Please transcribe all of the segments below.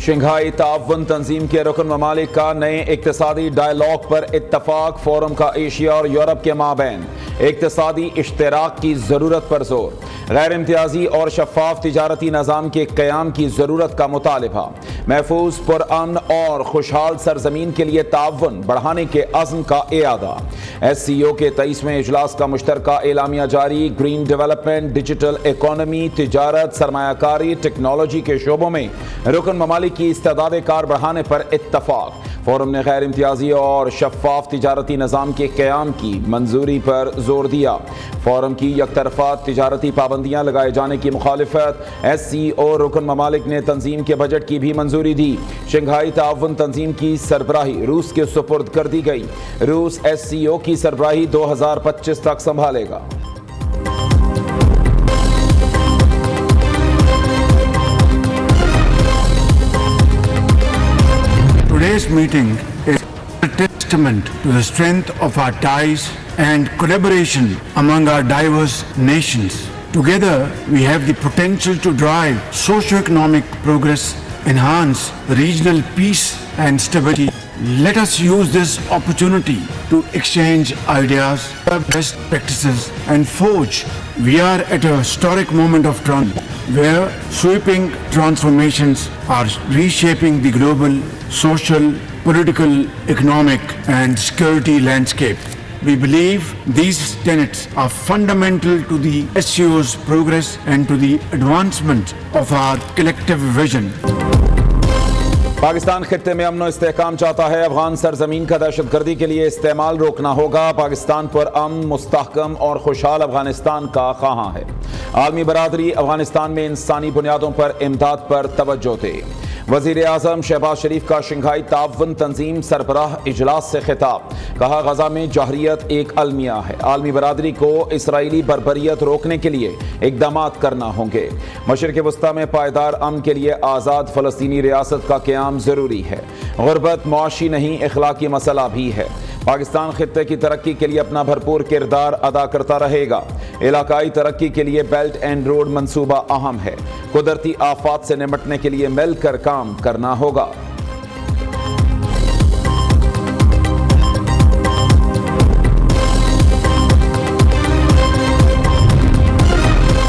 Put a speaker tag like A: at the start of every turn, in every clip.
A: Shanghai ताउन तंजीम के रुकन ममालिक का नए इक्तिसादी डायलॉग पर इत्तफाक। फोरम का एशिया और यूरोप के माबैन इक्तिसादी इश्तराक की ज़रूरत पर जोर। गैर इम्तियाजी और शफाफ तिजारती निज़ाम के क़याम की ज़रूरत का मुतालिबा। महफूज पुरअमन और खुशहाल सरजमीन के लिए ताउन बढ़ाने के अज़्म का इयादा। SCO के 23वें इजलास का मुश्तरका एलामिया जारी। ग्रीन डेवलपमेंट, डिजिटल इकॉनमी, तिजारत, सरमायाकारी, टेक्नोलॉजी के शोबों में रुकन ममालिक की इस्तेदाद कार बढ़ाने पर इत्तफाक। फोरम ने गैर इम्तियाजी और शफाफ तिजारती निज़ाम के क़याम की मंजूरी पर जोर दिया। फोरम की यकतरफा तिजारती पाबंदियाँ लगाए जाने की मुखालिफत। SCO रुकन ममालिक ने तंजीम के बजट की भी मंजूरी दी। शंघाई ताउन तंजीम की सरबराही रूस के सुपुर्द कर दी गई। रूस SCO की सरबराही 2025 तक संभालेगा।
B: Today's meeting is a testament to the strength of our ties and collaboration among our diverse nations. Together, we have the potential to drive socio-economic progress, enhance regional peace and stability. Let us use this opportunity to exchange ideas, best practices, and forge. We are at a historic moment of turn where sweeping transformations are reshaping the global social, political, economic, and security landscape. We believe these tenets are fundamental to the SCO's progress and to the advancement of our collective vision.
A: Pakistan खित्ते में अमन इस्तेहकाम चाहता है। अफगान सरजमीन का दहशतगर्दी के लिए इस्तेमाल रोकना होगा। पाकिस्तान पर अमन, मुस्तहकम और खुशहाल अफगानिस्तान का ख्वाहां है। आलमी बरादरी अफगानिस्तान में इंसानी बुनियादों पर इमदाद पर तवज्जो दे। वज़ीर आज़म शहबाज शरीफ का शंघाई ताउन तंजीम सरबराह इजलास से खिताब। कहा, गजा में जहरियत एक अलमिया है। आलमी बरादरी को इसराइली बर्बरियत रोकने के लिए इक़दामात करना होंगे। मशरिक़ वस्ता में पायदार अमन के लिए आज़ाद फ़लस्तीनी रियासत का क़याम ज़रूरी है। गुर्बत मुआशी नहीं, इखलाकी मसला भी है। पाकिस्तान खित्ते की तरक्की के लिए अपना भरपूर किरदार अदा करता रहेगा। इलाकाई तरक्की के लिए बेल्ट एंड रोड मंसूबा अहम है। कुदरती आफात से निपटने के लिए मिलकर काम करना होगा।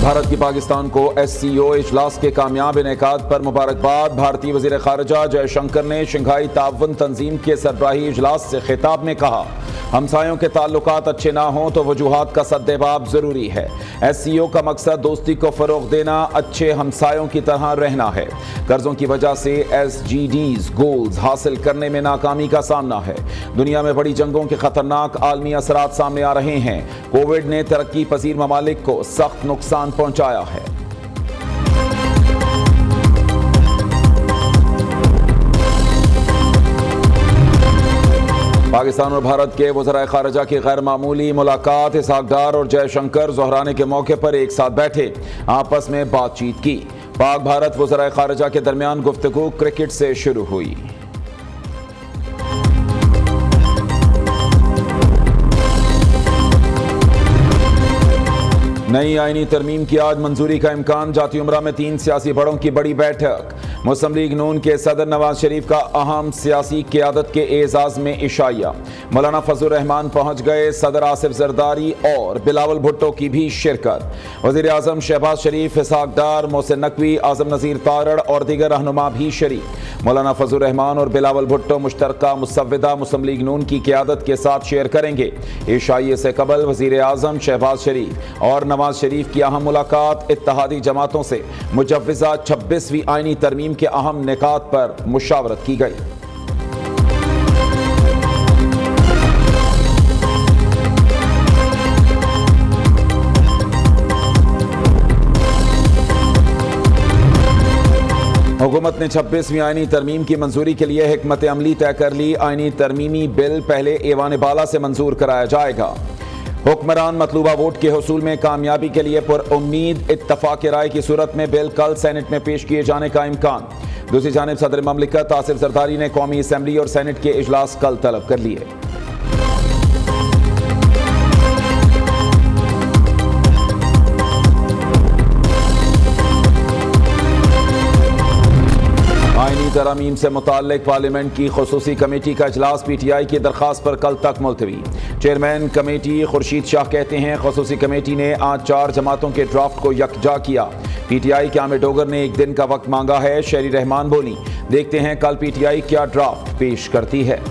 A: भारत की पाकिस्तान को SCO इजलास के कामयाब इनेकाद पर मुबारकबाद। भारतीय वज़ीर ख़ारिजा जयशंकर ने शंघाई ताउन तंजीम के सरबराही इजलास से खिताब में कहा, हमसायों के ताल्लुकात अच्छे ना हों तो वजूहात का सद्देबाब ज़रूरी है। SCO का मकसद दोस्ती को फ़रोग़ देना, अच्छे हमसायों की तरह रहना है। कर्ज़ों की वजह से SDGs गोल्स हासिल करने में नाकामी का सामना है। दुनिया में बड़ी जंगों के ख़तरनाक आलमी असरात सामने आ रहे हैं। कोविड ने तरक्की पजीर ममालिक को सख्त नुकसान पहुँचाया है। पाकिस्तान और भारत के वज़राए ख़ारिजा की गैर मामूली मुलाकात। इसहाक डार और जयशंकर ज़ोहराने के मौके पर एक साथ बैठे, आपस में बातचीत की। पाक भारत वज़राए ख़ारिजा के दरमियान गुफ्तगू क्रिकेट से शुरू हुई। नई आईनी तरमीम की आज मंजूरी का इम्कान। जाती उमरा में 3 सियासी बड़ों की बड़ी बैठक। मुस्लिम लीग नून के सदर नवाज शरीफ का अहम सियासी क़यादत के एजाज़ में इशाया। मौलाना फजल रहमान पहुँच गए। सदर आसिफ जरदारी और बिलावल भुट्टो की भी शिरकत। वज़ीर आज़म शहबाज शरीफ, इसहाक डार, मोहसिन नकवी, आज़म नज़ीर तारड़ और दीगर रहनुमा भी शरीक। मौलाना फजल रहमान और बिलावल भुट्टो मुश्तरका मुसव्विदा मुस्लिम लीग नून की क़यादत के साथ शेयर करेंगे। इशाइये से कबल वज़ीर आज़म शहबाज शरीफ और नवाज शरीफ की अहम मुलाकात। इत्तेहादी जमातों से मुजव्वज़ा 26वीं आईनी तरमीम के अहम निकात पर मुशावरत की गई। हुकूमत ने 26वीं आईनी तरमीम की मंजूरी के लिए हिकमत अमली तय कर ली। आईनी तरमीमी बिल पहले ऐवान बाला से मंजूर कराया जाएगा। हुक्मरान मतलूबा वोट के हुसूल में कामयाबी के लिए पुरउम्मीद। इत्तफाक राय की सूरत में बिल कल सेनेट में पेश किए जाने का इम्कान। दूसरी जानिब सदर ममलिकत आसिफ जरदारी ने कौमी असम्बली और सेनेट के इजलास कल तलब कर लिए। आईनी आईनी तरमीम से मुताल्लिक पार्लियामेंट की खुसूसी कमेटी का इजलास PTI की दरख्वास्त पर कल तक मुलतवी। चेयरमैन कमेटी खुर्शीद शाह कहते हैं खुसूसी कमेटी ने आज 4 जमातों के ड्राफ्ट को यकजा किया। PTI के आमिर डोगर ने 1 दिन का वक्त मांगा है। शहरी रहमान बोली, देखते हैं कल PTI क्या ड्राफ्ट पेश करती है।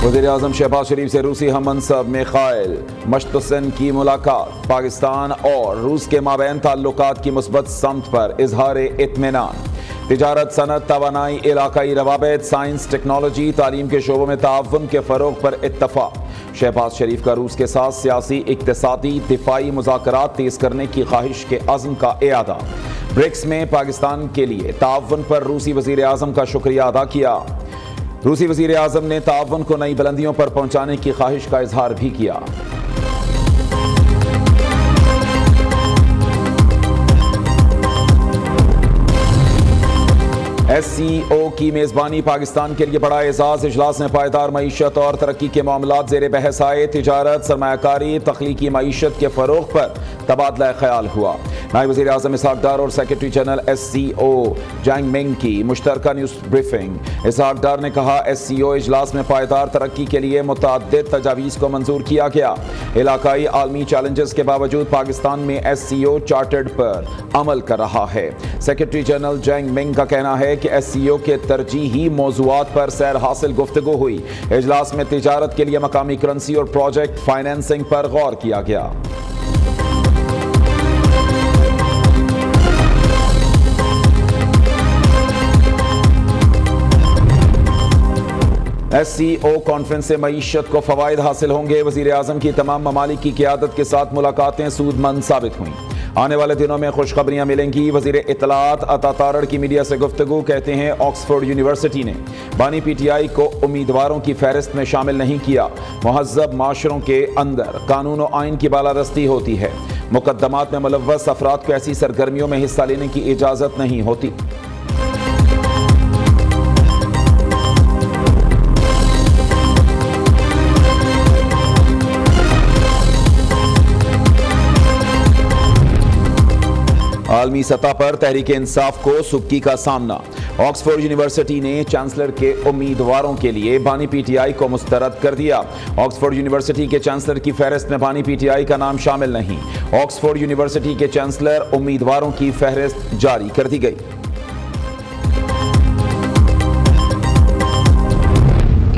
A: वज़ीर-ए-आज़म शहबाज शरीफ से रूसी हम-मनसब मिखाइल मश्तुसन की मुलाकात। पाकिस्तान और रूस के माबैन ताल्लुकात की मुस्बत समत पर इजहार इत्मीनान। तिजारत, सनत, तवानाई, इलाकाई रवाबित, साइंस, टेक्नोलॉजी, तालीम के शोबों में ताअवुन के फ़रोग पर इत्तफाक। शहबाज शरीफ का रूस के साथ सियासी, इक्तिसादी, दिफाई मुज़ाकरात तेज़ करने की ख्वाहिश के अज़्म का इआदा। ब्रिक्स में पाकिस्तान के लिए ताअवुन पर रूसी वज़ीर-ए-आज़म का शुक्रिया अदा किया। रूसी वज़ीर-ए-आज़म ने ताअवुन को नई बुलंदियों पर पहुंचाने की ख्वाहिश का इजहार भी किया। SCO की मेज़बानी पाकिस्तान के लिए बड़ा एजाज़। इजलास में पायदार मईशत और तरक्की के मामलात ज़ेर बहस आए। तिजारत, सरमायाकारी, तख्लीकी मईशत के फ़रोग पर तबादला ख्याल हुआ। नायब वज़ीर-ए-आज़म इसहाक डार और सेक्रेटरी जनरल SCO जैंग मिंग की मुश्तरका न्यूज़ ब्रीफिंग। इसहाक डार ने कहा, SCO इजलास में पायदार तरक्की के लिए मुतअद्दिद तजावीज़ को मंजूर किया गया। इलाकाई आलमी चैलेंजेस के बावजूद पाकिस्तान में SCO चार्टर्ड पर अमल कर रहा है। सेक्रेटरी जनरल जैंग मिंग का कहना है कि SCO के तरजीही मौज़ूआत पर सैर हासिल गुफ्तगू हुई। इजलास में तिजारत के लिए मकामी करेंसी और प्रोजेक्ट फाइनेंसिंग पर गौर किया गया। SCO कॉन्फ्रेंस से मईशत को फ़वाइद हासिल होंगे। वज़ीर-ए-आज़म की तमाम ममालिक की क़ियादत के साथ मुलाकातें सूदमंद साबित हुईं। आने वाले दिनों में खुशखबरियां मिलेंगी। वज़ीर इत्तलात अता तारड़ की मीडिया से गुफ्तगू। कहते हैं ऑक्सफोर्ड यूनिवर्सिटी ने बानी PTI को उम्मीदवारों की फहरिस्त में शामिल नहीं किया। महज़्ज़ब माशरों के अंदर कानून और आइन की बालादस्ती होती है। मुकद्दमात में मुलव्वस अफराद को ऐसी सरगर्मियों में हिस्सा लेने की इजाज़त नहीं होती। आलमी सतह पर तहरीक इंसाफ को सुबकी का सामना। ऑक्सफोर्ड यूनिवर्सिटी ने चांसलर के उम्मीदवारों के लिए बानी PTI को मुस्तरद कर दिया। ऑक्सफोर्ड यूनिवर्सिटी के चांसलर की फहरिस्त में बानी PTI का नाम शामिल नहीं। ऑक्सफोर्ड यूनिवर्सिटी के चांसलर उम्मीदवारों की फहरिस्त जारी कर दी गई।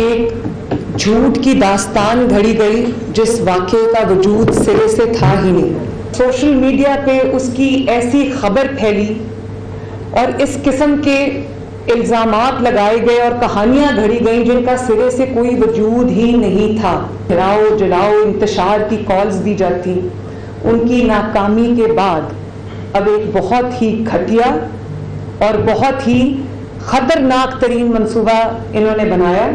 C: एक झूठ की दास्तान घड़ी गई जिस वाक़े का वजूद सिरे से था ही नहीं। सोशल मीडिया पे उसकी ऐसी खबर फैली और इस किस्म के इल्ज़ामात लगाए गए और कहानियां घड़ी गई जिनका सिरे से कोई वजूद ही नहीं था। जलाओ जलाओ इंतशार की कॉल्स दी जाती। उनकी नाकामी के बाद अब एक बहुत ही घटिया और बहुत ही खतरनाक तरीन मंसूबा इन्होंने बनाया।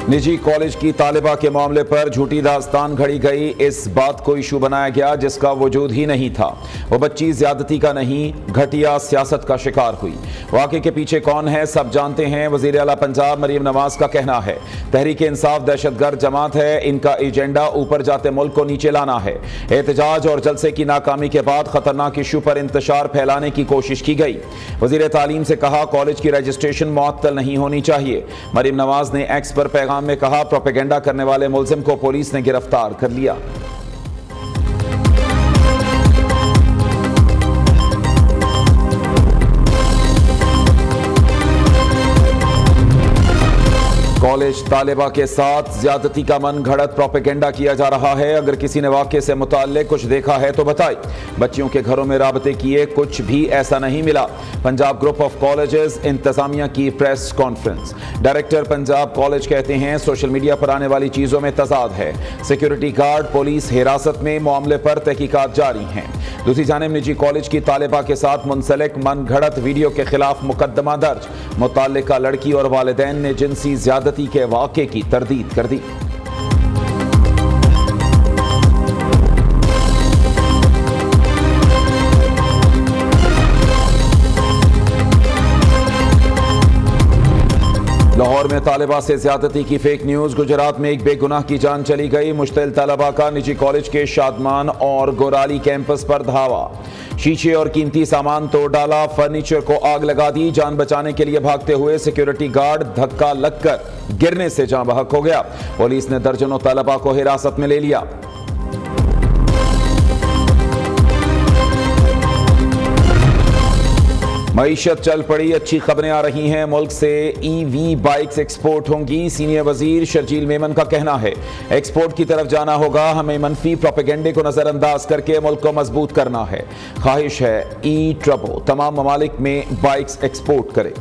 A: निजी कॉलेज की तालिबा के मामले पर झूठी दास्तान घड़ी गई। इस बात को इशू बनाया गया जिसका वजूद ही नहीं था। वो बच्ची ज्यादती का नहीं, घटिया सियासत का शिकार हुई। वाक़े के पीछे कौन है सब जानते हैं। वज़ीर आला पंजाब मरीम नवाज का कहना है, तहरीक इंसाफ दहशतगर्द जमात है। इनका एजेंडा ऊपर जाते मुल्क को नीचे लाना है। एहतजाज और जलसे की नाकामी के बाद खतरनाक इशू पर इंतशार फैलाने की कोशिश की गई। वज़ीर तालीम से कहा, कॉलेज की रजिस्ट्रेशन मुअत्तल नहीं होनी चाहिए। मरीम नवाज ने एक्स पर पैगाम में कहा, प्रोपेगेंडा करने वाले मुलजिम को पुलिस ने गिरफ्तार कर लिया। कॉलेज तालिबा के साथ ज्यादती का मन घड़त प्रोपेगेंडा किया जा रहा है। अगर किसी ने वाक़े से मुताल्लिक़ कुछ देखा है तो बताए। बच्चियों के घरों में राबते किए, कुछ भी ऐसा नहीं मिला। पंजाब ग्रुप ऑफ कॉलेजेस इंतजामिया की press conference. Director Punjab college कहते हैं, सोशल मीडिया पर आने वाली चीज़ों में तजाद है। सिक्योरिटी गार्ड पुलिस हिरासत में, मामले पर तहकीकात जारी हैं। दूसरी जानिब निजी कॉलेज की तालिबा के साथ मुंसलिक मन घड़त वीडियो के खिलाफ मुकदमा दर्ज। मुताल्लिका लड़की और वालिदैन ने जिनसी ज्यादती के वाक़े की तरदीद कर दी। लाहौर लाहौर में तालिबा से ज्यादती की फेक न्यूज। गुजरात में एक बेगुनाह की जान चली गई। मुश्तिल तलबा का निजी कॉलेज के शादमान और गोराली कैंपस पर धावा। शीशे और कीमती सामान तोड़ डाला, फर्नीचर को आग लगा दी। जान बचाने के लिए भागते हुए सिक्योरिटी गार्ड धक्का लगकर गिरने से जान बहक हो गया। पुलिस ने दर्जनों तलबा को हिरासत में ले लिया। मईशत चल पड़ी, अच्छी खबरें आ रही हैं। मुल्क से ईवी बाइक्स एक्सपोर्ट होंगी। सीनियर वजीर शर्जील मेमन का कहना है एक्सपोर्ट की तरफ जाना होगा। हमें मनफी प्रोपेगेंडे को नजरअंदाज करके मुल्क को मजबूत करना है। ख्वाहिश है ई ट्रबो तमाम ममालिक में बाइक्स एक्सपोर्ट करे।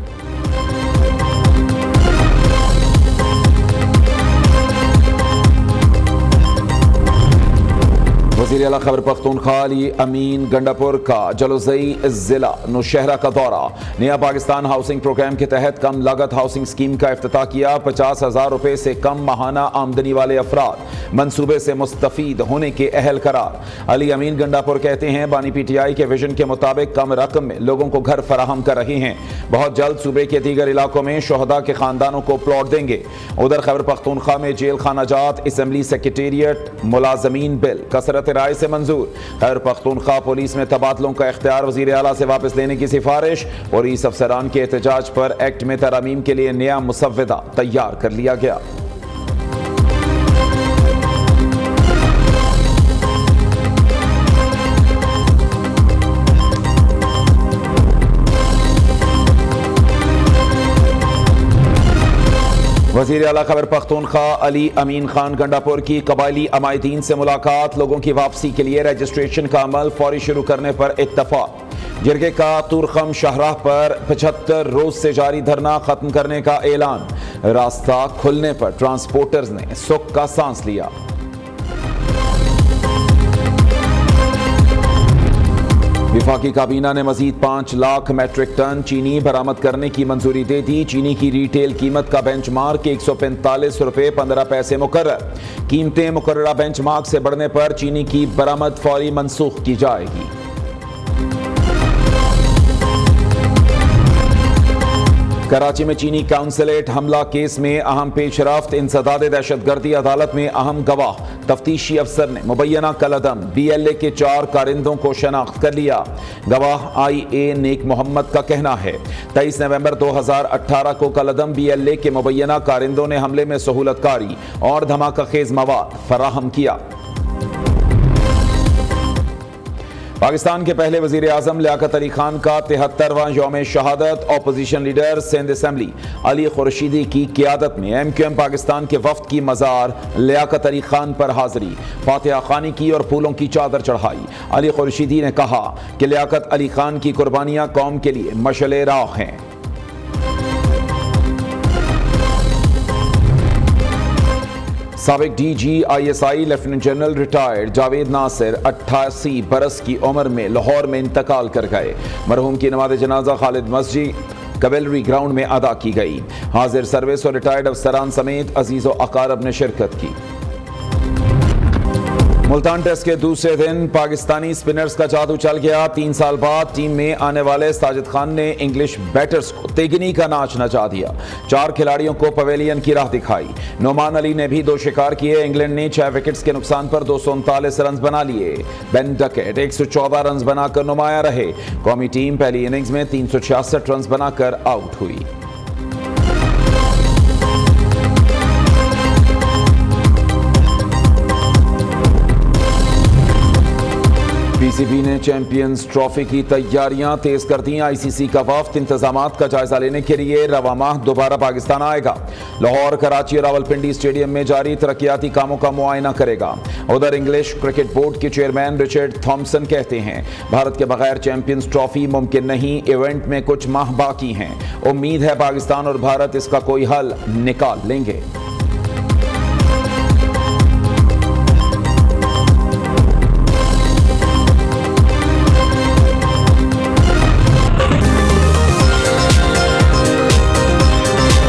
A: वज़ीर आला खैबर पख्तूनख्वा अली अमीन गंडापुर का जलोज़ई जिला नौशहरा का दौरा। नया पाकिस्तान हाउसिंग प्रोग्राम के तहत कम लागत हाउसिंग स्कीम का इफ्तिताह किया। 50,000 रुपए से कम माहाना आमदनी वाले अफराद मंसूबे से मुस्तफीद होने के अहल करार। अली अमीन गंडापुर कहते हैं बानी PTI के विजन के मुताबिक कम रकम में लोगों को घर फराहम कर रहे हैं। बहुत जल्द सूबे के दीगर इलाकों में शोहदा के खानदानों को प्लॉट देंगे। उधर खैबर पख्तूनख्वा में जेल खानाजात असम्बली सेक्रेटेरिएट मुलाजमीन बिल कसरत राय से मंजूर। खैबर पख्तूनख्वा पुलिस में तबादलों का इख्तियार वज़ीर आला से वापस लेने की सिफारिश। पुलिस अफसरान के एहतजाज पर एक्ट में तरमीम के लिए नया मुसव्वदा तैयार कर लिया गया। वज़ीर आला खैबर पख्तूनख्वा अली अमीन खान गंडापुर की कबायली अमायदीन से मुलाकात। लोगों की वापसी के लिए रजिस्ट्रेशन का अमल फौरी शुरू करने पर इत्तफाक। जिरगे का तुरखम शाहराह पर 75 रोज से जारी धरना खत्म करने का ऐलान। रास्ता खुलने पर ट्रांसपोर्टर्स ने सुख का सांस लिया। विफाकी काबीना ने मजीद 5 लाख मैट्रिक टन चीनी बरामद करने की मंजूरी दे दी। चीनी की रिटेल कीमत का बेंचमार्क 145 रुपए 15 पैसे मुकर्रर। कीमतें मुकर्ररा बेंचमार्क से बढ़ने पर चीनी की बरामद फौरी मनसूख की जाएगी। कराची में चीनी काउंसलेट हमला केस में अहम पेशरफ्त। इंसदाद दहशतगर्दी अदालत में अहम गवाह तफ्तीशी अफसर ने मुबैना कलअदम BLA के 4 कारिंदों को शनाख्त कर लिया। गवाह IA नेक मोहम्मद का कहना है 23 नवंबर 2018 को कलअदम BLA के मुबैना कारिंदों ने हमले में सहूलतकारी और धमाका खेज मवाद फराहम किया। पाकिस्तान के पहले वजीर आजम लियाकत अली खान का 73वां यौम शहादत। Opposition leader Sindh assembly Ali Khurshidi की क़ियादत में MQM पाकिस्तान के वफ्द की मज़ार लियाकत अली खान पर हाजिरी, फातिहा खानी की और फूलों की चादर चढ़ाई। अली खुर्शीदी ने कहा कि लियाकत अली खान की कुर्बानियां कौम के लिए मशअले राह हैं। साबिक DG ISI lieutenant general retired Javed Nasir 88 बरस की उम्र में लाहौर में इंतकाल कर गए। मरहूम की नमाज जनाजा खालिद मस्जिद कवेलरी ग्राउंड में अदा की गई। हाजिर सर्विस और रिटायर्ड अफसरान समेत अजीज व अकारब ने शिरकत की। मुल्तान टेस्ट के दूसरे दिन पाकिस्तानी स्पिनर्स का जादू चल गया। 3 साल बाद टीम में आने वाले साजिद खान ने इंग्लिश बैटर्स को तेगनी का नाच नचा दिया। 4 खिलाड़ियों को पवेलियन की राह दिखाई। नोमान अली ने भी 2 शिकार किए। इंग्लैंड ने 6 विकेट्स के नुकसान पर 239 रन बना लिए। बेन डकेट 114 रन बनाकर नुमाया रहे। कौमी टीम पहली इनिंग्स में 366 रन बनाकर आउट हुई। PCB ने चैंपियंस ट्रॉफी की तैयारियां तेज कर दी। ICC का वफ्द इंतजामात का जायजा लेने के लिए रवा माह दोबारा पाकिस्तान आएगा। लाहौर, कराची और रावलपिंडी स्टेडियम में जारी तरक्याती कामों का मुआयना करेगा। उधर इंग्लिश क्रिकेट बोर्ड के चेयरमैन रिचर्ड थॉम्सन कहते हैं भारत के बगैर चैंपियंस ट्रॉफी मुमकिन नहीं। इवेंट में कुछ माह बाकी हैं। उम्मीद है पाकिस्तान और भारत इसका कोई हल निकाल लेंगे।